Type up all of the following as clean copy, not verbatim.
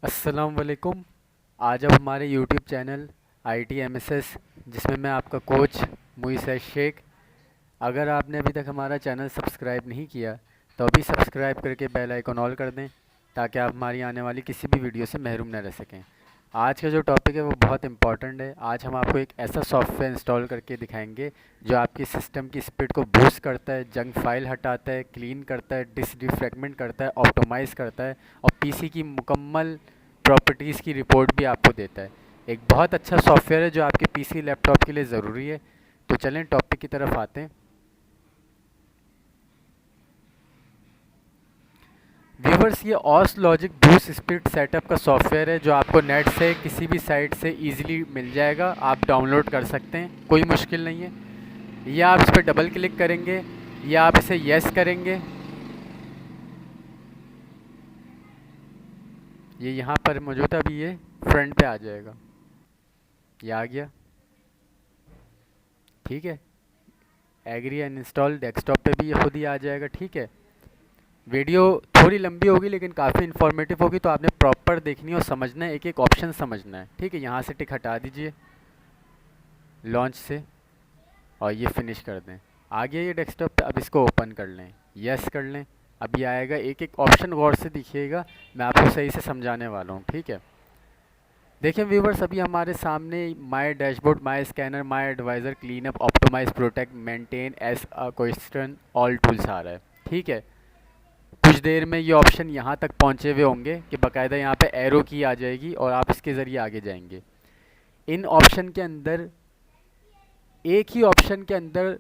अस्सलाम वालेकुम। आज अब हमारे यूट्यूब चैनल ITMSS, जिसमें मैं आपका कोच मुईस शेख। अगर आपने अभी तक हमारा चैनल सब्सक्राइब नहीं किया तो अभी सब्सक्राइब करके बेल आइकन ऑल कर दें, ताकि आप हमारी आने वाली किसी भी वीडियो से महरूम न रह सकें। आज का जो टॉपिक है वो बहुत इंपॉर्टेंट है। आज हम आपको एक ऐसा सॉफ्टवेयर इंस्टॉल करके दिखाएंगे जो आपकी सिस्टम की स्पीड को बूस्ट करता है, जंक फाइल हटाता है, क्लीन करता है, डिफ्रैगमेंट करता है, ऑप्टिमाइज़ करता है और पीसी की मुकम्मल प्रॉपर्टीज़ की रिपोर्ट भी आपको देता है। एक बहुत अच्छा सॉफ्टवेयर है जो आपके पीसी लैपटॉप के लिए ज़रूरी है। तो चलें टॉपिक की तरफ आते हैं। व्यूवर्स, ये ऑस लॉजिक बूस्ट स्पीड सेटअप का सॉफ्टवेयर है जो आपको नेट से किसी भी साइट से इजीली मिल जाएगा। आप डाउनलोड कर सकते हैं, कोई मुश्किल नहीं है। या आप इस पर डबल क्लिक करेंगे या आप इसे यस करेंगे, ये यहाँ पर मौजूद है। अभी ये फ्रंट पे आ जाएगा, ये आ गया। ठीक है, एग्री एंड इंस्टॉल डेस्कटॉप पे भी ये खुद ही आ जाएगा। ठीक है, वीडियो थोड़ी लंबी होगी लेकिन काफ़ी इन्फॉर्मेटिव होगी, तो आपने प्रॉपर देखनी है और समझना है, एक एक ऑप्शन समझना है। ठीक है, यहाँ से टिक हटा दीजिए लॉन्च से और ये फिनिश कर दें। आ गया ये डेस्कटॉप पे। अब इसको ओपन कर लें, यस कर लें। अब ये आएगा, एक एक ऑप्शन गौर से दिखिएगा, मैं आपको सही से समझाने वाला हूँ। ठीक है, देखिए व्यूवर्स, अभी हमारे सामने my dashboard, my scanner, my advisor, clean up, optimise, protect, maintain as a question, all tools आ रहा है। ठीक है, कुछ देर में ये ऑप्शन यहाँ तक पहुँचे हुए होंगे कि बाकायदा यहाँ पे एरो की आ जाएगी और आप इसके ज़रिए आगे जाएंगे। इन ऑप्शन के अंदर, एक ही ऑप्शन के अंदर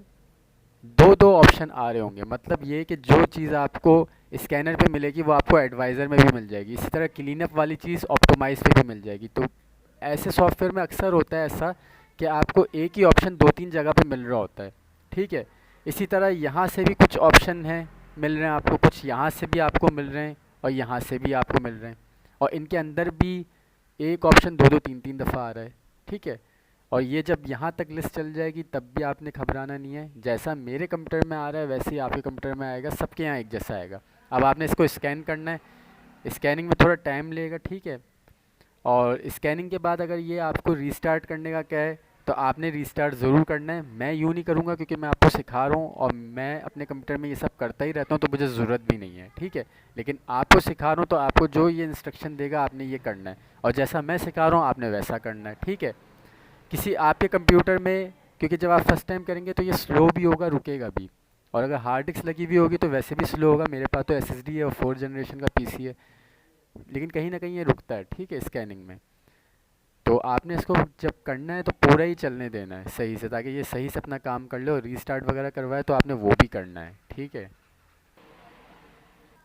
दो दो ऑप्शन आ रहे होंगे। मतलब ये कि जो चीज़ आपको स्कैनर पे मिलेगी वो आपको एडवाइज़र में भी मिल जाएगी। इसी तरह क्लीनअप वाली चीज़ ऑप्टिमाइज पे भी मिल जाएगी। तो ऐसे सॉफ्टवेयर में अक्सर होता है ऐसा कि आपको एक ही ऑप्शन दो तीन जगह पे मिल रहा होता है। ठीक है, इसी तरह यहाँ से भी कुछ ऑप्शन हैं मिल रहे हैं आपको, कुछ यहाँ से भी आपको मिल रहे हैं और यहाँ से भी आपको मिल रहे हैं, और इनके अंदर भी एक ऑप्शन दो दो तीन तीन दफ़ा आ रहा है। ठीक है, और ये जब यहाँ तक लिस्ट चल जाएगी तब भी आपने घबराना नहीं है। जैसा मेरे कंप्यूटर में आ रहा है वैसे ही आपके कंप्यूटर में आएगा, सबके यहाँ एक जैसा आएगा। अब आपने इसको स्कैन करना है, स्कैनिंग में थोड़ा टाइम लेगा। ठीक है, और स्कैनिंग के बाद अगर ये आपको रीस्टार्ट करने का कहे तो आपने रीस्टार्ट ज़रूर करना है। मैं यूँ नहीं करूँगा क्योंकि मैं आपको सिखा रहा हूँ और मैं अपने कंप्यूटर में ये सब करता ही रहता हूँ, तो मुझे ज़रूरत भी नहीं है। ठीक है, लेकिन आपको सिखा रहा हूँ तो आपको जो ये इंस्ट्रक्शन देगा आपने ये करना है, और जैसा मैं सिखा रहा हूँ आपने वैसा करना है। ठीक है, किसी आपके कंप्यूटर में, क्योंकि जब आप फर्स्ट टाइम करेंगे तो ये स्लो भी होगा, रुकेगा भी, और अगर हार्ड डिस्क लगी हुई होगी तो वैसे भी स्लो होगा। मेरे पास तो SSD है और 4th जनरेशन का पीसी है, लेकिन कहीं ना कहीं ये रुकता है। ठीक है, स्कैनिंग में तो आपने इसको जब करना है तो पूरा ही चलने देना है सही से, ताकि ये सही से अपना काम कर ले। और रीस्टार्ट वगैरह करवाए तो आपने वो भी करना है। ठीक है,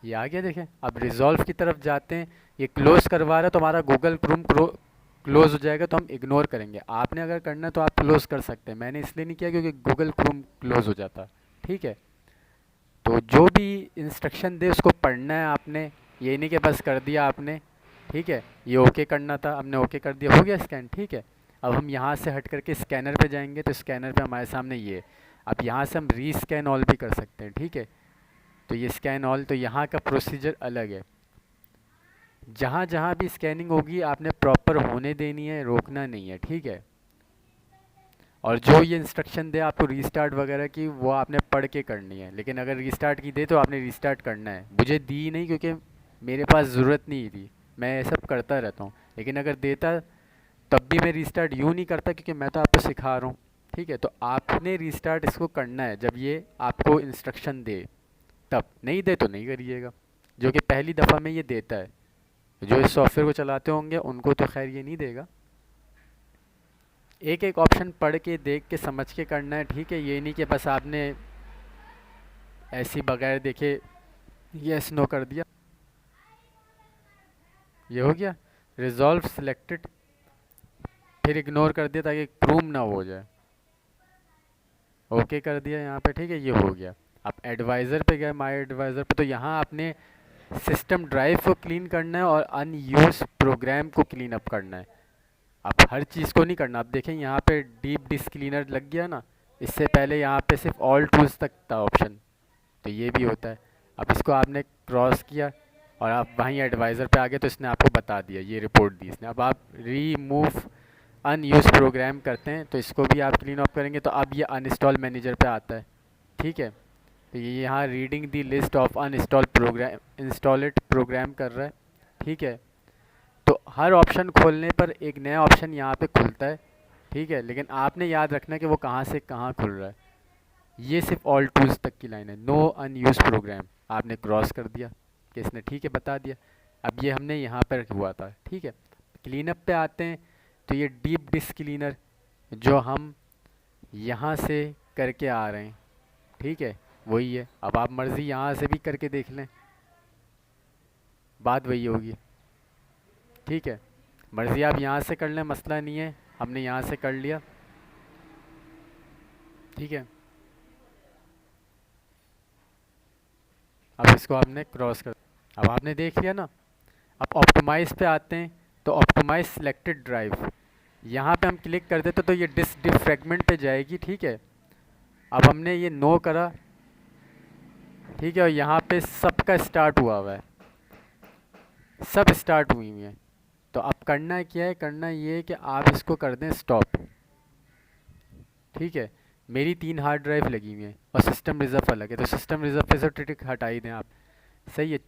ये आ गया। देखें, अब रिजॉल्व की तरफ जाते हैं। ये क्लोज करवा रहा है तो हमारा गूगल क्रोम क्लोज हो जाएगा, तो हम इग्नोर करेंगे। आपने अगर करना है तो आप क्लोज कर सकते हैं, मैंने इसलिए नहीं किया क्योंकि गूगल क्रोम क्लोज हो जाता। ठीक है, तो जो भी इंस्ट्रक्शन दे उसको पढ़ना है आपने, ये नहीं कि बस कर दिया आपने। ठीक है, ये ओके करना था, हमने ओके कर दिया, हो गया स्कैन। ठीक है, अब हम यहाँ से हट करके स्कैनर पे जाएंगे तो स्कैनर पे हमारे सामने ये, अब यहाँ से हम री स्कैन ऑल भी कर सकते हैं। ठीक है, तो ये स्कैन ऑल, तो यहाँ का प्रोसीजर अलग है। जहाँ जहाँ भी स्कैनिंग होगी आपने प्रॉपर होने देनी है, रोकना नहीं है। ठीक है, और जो ये इंस्ट्रक्शन दे आपको रीस्टार्ट वगैरह की, वो आपने पढ़ के करनी है। लेकिन अगर रीस्टार्ट की दे तो आपने रीस्टार्ट करना है। मुझे दी नहीं क्योंकि मेरे पास ज़रूरत नहीं थी, मैं ये सब करता रहता हूँ। लेकिन अगर देता तब भी मैं रीस्टार्ट यूँ नहीं करता क्योंकि मैं तो आपको सिखा रहा हूँ। ठीक है, तो आपने रीस्टार्ट इसको करना है जब ये आपको इंस्ट्रक्शन दे, तब। नहीं दे तो नहीं करिएगा, जो कि पहली दफ़ा में ये देता है। जो इस सॉफ्टवेयर को चलाते होंगे उनको तो खैर ये नहीं देगा। एक एक ऑप्शन पढ़ के, देख के, समझ के करना है। ठीक है, ये नहीं कि बस आपने ऐसी बगैर देखे यस नो कर दिया। ये हो गया, रिजॉल्व सिलेक्टेड, फिर इग्नोर कर दिया ताकि क्रूम ना हो जाए। ओके कर दिया यहाँ पे। ठीक है, ये हो गया। आप एडवाइज़र पे गए, माय एडवाइज़र पे, तो यहाँ आपने सिस्टम ड्राइव को क्लीन करना है और अनयूज प्रोग्राम को क्लीन अप करना है। अब हर चीज़ को नहीं करना। अब देखें यहाँ पे डीप डिस्क क्लीनर लग गया ना, इससे पहले यहाँ पे सिर्फ ऑल टूल्स तक था ऑप्शन, तो ये भी होता है। अब इसको आपने क्रॉस किया और आप वहीं एडवाइज़र पे आ गए तो इसने आपको बता दिया, ये रिपोर्ट दी इसने। अब आप रीमूव अनयूज प्रोग्राम करते हैं तो इसको भी आप क्लीन ऑफ करेंगे, तो अब ये अनइंस्टॉल मैनेजर पे आता है, ठीक है। तो ये यहाँ reading the list of uninstall program installed program कर रहा है, ठीक है। तो हर ऑप्शन खोलने पर एक नया ऑप्शन यहाँ पे खुलता है, ठीक है, लेकिन आपने याद रखना है कि वो कहाँ से कहाँ खुल रहा है। ये सिर्फ ऑल टूल्स तक की लाइन है, नो अनयूज प्रोग्राम आपने क्रॉस कर दिया कि इसने ठीक है बता दिया। अब ये हमने यहाँ पर हुआ था, ठीक है। क्लीनअप पे आते हैं तो ये डीप डिस्क क्लीनर जो हम यहाँ से करके आ रहे हैं, ठीक है, वही है। अब आप मर्ज़ी यहाँ से भी करके देख लें, बात वही होगी, ठीक है। मर्ज़ी आप यहाँ से कर लें, मसला नहीं है, हमने यहाँ से कर लिया, ठीक है। अब इसको आपने क्रॉस कर, अब आपने देख लिया ना। अब ऑप्टिमाइज़ पे आते हैं तो ऑप्टिमाइज़ सिलेक्टेड ड्राइव, यहाँ पे हम क्लिक कर देते तो ये डिस्क डिफ फ्रेगमेंट पे जाएगी, ठीक है। अब हमने ये नो करा, ठीक है, और यहाँ पे सबका स्टार्ट हुआ हुआ है, सब स्टार्ट हुई हुई है। तो अब करना क्या है, करना ये है कि आप इसको कर दें स्टॉप, ठीक है। मेरी 3 हार्ड ड्राइव लगी हुई हैं और सिस्टम रिज़र्व अलग है, तो सिस्टम रिज़र्व पे से टिक हटा ही दें आप, सही है।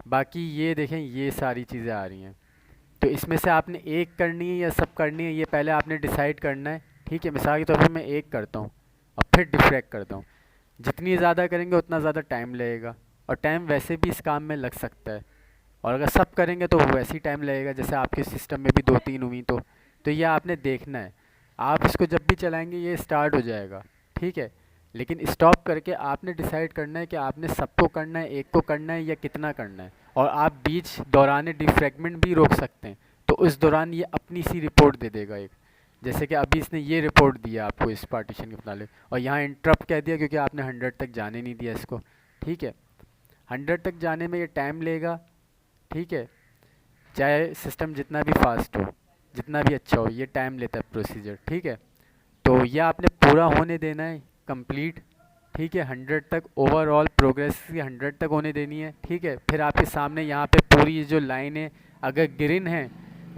बाकी ये देखें, ये सारी चीज़ें आ रही हैं, तो इसमें से आपने एक करनी है या सब करनी है, ये पहले आपने डिसाइड करना है, ठीक है। मिसाल के तौर पर मैं एक करता हूँ और फिर डिफ्रैक्ट करता हूँ। जितनी ज़्यादा करेंगे उतना ज़्यादा टाइम लगेगा, और टाइम वैसे भी इस काम में लग सकता है, और अगर सब करेंगे तो वैसे ही टाइम लगेगा, जैसे आपके सिस्टम में भी 2-3 हुई तो ये आपने देखना है। आप इसको जब भी चलाएंगे ये स्टार्ट हो जाएगा, ठीक है। लेकिन स्टॉप करके आपने डिसाइड करना है कि आपने सबको करना है, एक को करना है, या कितना करना है। और आप बीच दौरान डिफ्रैगमेंट भी रोक सकते हैं, तो उस दौरान ये अपनी सी रिपोर्ट दे देगा एक, जैसे कि अभी इसने ये रिपोर्ट दिया आपको इस पार्टीशन के बता ले, और यहाँ इंटरप्ट कह दिया क्योंकि आपने 100 तक जाने नहीं दिया इसको, ठीक है। 100 तक जाने में ये टाइम लेगा, ठीक है। चाहे सिस्टम जितना भी फास्ट हो, जितना भी अच्छा हो, ये टाइम लेता है प्रोसीजर, ठीक है। तो ये आपने पूरा होने देना है, कंप्लीट, ठीक है। 100 तक ओवरऑल प्रोग्रेस की 100 तक होने देनी है, ठीक है। फिर आपके सामने यहाँ पे पूरी ये जो लाइन है, अगर ग्रीन है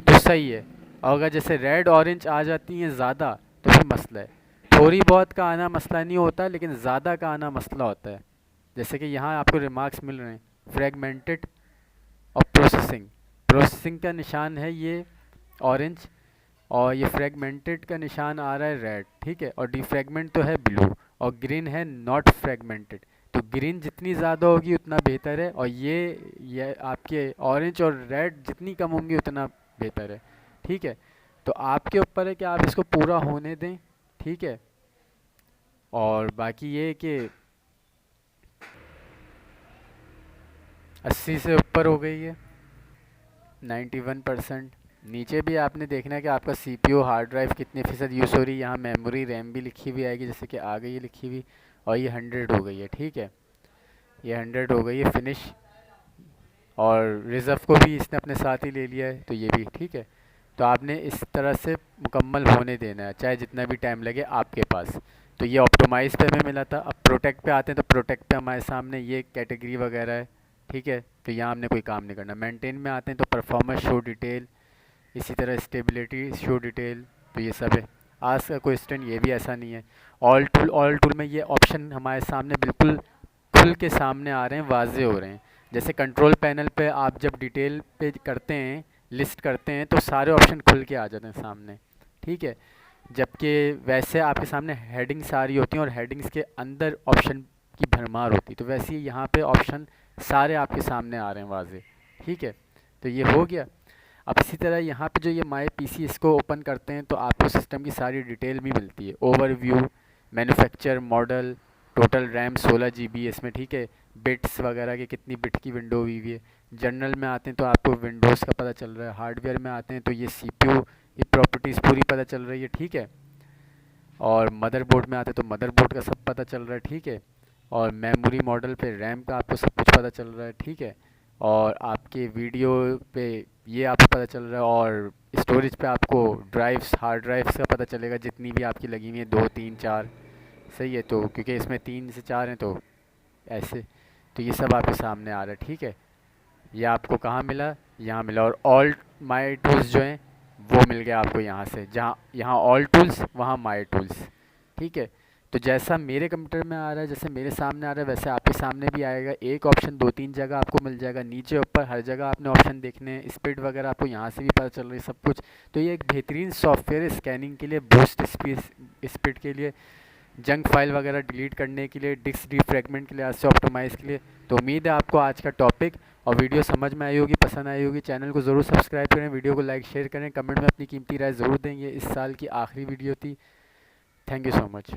तो सही है, और अगर जैसे रेड ऑरेंज आ जाती हैं ज़्यादा तो फिर मसला है। थोड़ी बहुत का आना मसला नहीं होता, लेकिन ज़्यादा का आना मसला होता है। जैसे कि यहाँ आपको रिमार्क्स मिल रहे हैं, फ्रेगमेंटेड और प्रोसेसिंग, प्रोसेसिंग का निशान है ये ऑरेंज, और ये फ्रेगमेंटेड का निशान आ रहा है रेड, ठीक है। और डिफ्रेगमेंट तो है ब्लू, और ग्रीन है नॉट फ्रेगमेंटेड। तो ग्रीन जितनी ज़्यादा होगी उतना बेहतर है, और ये आपके ऑरेंज और रेड जितनी कम होंगी उतना बेहतर है, ठीक है। तो आपके ऊपर है कि आप इसको पूरा होने दें, ठीक है। और बाकी ये कि 80 से ऊपर हो गई है, 91%। नीचे भी आपने देखना है कि आपका सीपीयू हार्ड ड्राइव कितने फ़ीसद यूज़ हो रही है, यहाँ मेमोरी रैम भी लिखी हुई आएगी, जैसे कि आ गई है लिखी हुई, और ये 100 हो गई है, ठीक है। ये 100 हो गई है फिनिश, और रिज़र्व को भी इसने अपने साथ ही ले लिया है, तो ये भी ठीक है। तो आपने इस तरह से मुकम्मल होने देना है, चाहे जितना भी टाइम लगे आपके पास। तो ये ऑप्टिमाइज़ पे हमें मिला था। अब प्रोटेक्ट पे आते हैं, तो प्रोटेक्ट पे हमारे सामने ये कैटेगरी वगैरह है, ठीक है। तो यहाँ हमने कोई काम नहीं करना। मेंटेन में आते हैं तो परफॉर्मेंस शो डिटेल, इसी तरह स्टेबिलिटी शो डिटेल, तो ये सब है। आज का क्वेश्चन ये भी ऐसा नहीं है। ऑल टूल में ये ऑप्शन हमारे सामने बिल्कुल खुल के सामने आ रहे हैं, वाजे हो रहे हैं। जैसे कंट्रोल पैनल पे आप जब डिटेल पे करते हैं, लिस्ट करते हैं, तो सारे ऑप्शन खुल के आ जाते हैं सामने, ठीक है। जबकि वैसे आपके सामने हेडिंग्स आ रही होती हैं और हेडिंग्स के अंदर ऑप्शन की भरमार होती है, तो वैसे ही यहाँ पे ऑप्शन सारे आपके सामने आ रहे हैं वाजे, ठीक है। तो ये हो गया। अब इसी तरह यहाँ पे जो ये माई पीसी, इसको ओपन करते हैं तो आपको सिस्टम की सारी डिटेल भी मिलती है, overview, manufacture, model, total RAM 16 GB है इसमें, ठीक है। बिट्स वगैरह के कितनी बिट की विंडो हुई हुई है। जनरल में आते हैं तो आपको विंडोज़ का पता चल रहा है। हार्डवेयर में आते हैं तो ये सीपीयू की प्रॉपर्टीज़ पूरी पता चल रही है, ठीक है। और मदरबोर्ड में आते हैं तो मदरबोर्ड का सब पता चल रहा है, ठीक है। और मेमोरी मॉडल पे रैम का आपको सब कुछ पता चल रहा है, ठीक है। और आपके वीडियो पे ये आपको पता चल रहा है, और स्टोरेज पे आपको ड्राइव्स, हार्ड ड्राइव्स का पता चलेगा जितनी भी आपकी लगी हुई है, 2, 3, 4, सही है। तो क्योंकि इसमें 3 से 4 हैं तो ऐसे, तो ये सब आपके सामने आ रहा है, ठीक है। ये आपको कहाँ मिला, यहाँ मिला। और ऑल माई टूल्स जो हैं वो मिल गया आपको यहाँ से, जहाँ यहाँ ऑल टूल्स वहाँ माई टूल्स। ठीक है, तो जैसा मेरे कंप्यूटर में आ रहा है, जैसे मेरे सामने आ रहा है, वैसे आपके सामने भी आएगा। एक ऑप्शन दो तीन जगह आपको मिल जाएगा, नीचे ऊपर हर जगह आपने ऑप्शन देखने हैं। स्पीड वगैरह आपको यहाँ से भी पता चल रही है सब कुछ। तो ये एक बेहतरीन सॉफ्टवेयर है स्कैनिंग के लिए, बूस्ट स्पीड के लिए, जंक फाइल वगैरह डिलीट करने के लिए, डिस्क डीफ्रैगमेंट के लिए, आज से ऑप्टिमाइज़ के लिए। तो उम्मीद है आपको आज का टॉपिक और वीडियो समझ में आई होगी, पसंद आई होगी। चैनल को ज़रूर सब्सक्राइब करें, वीडियो को लाइक शेयर करें, कमेंट में अपनी कीमती राय ज़रूर दें। ये इस साल की आखिरी वीडियो थी। Thank you so much.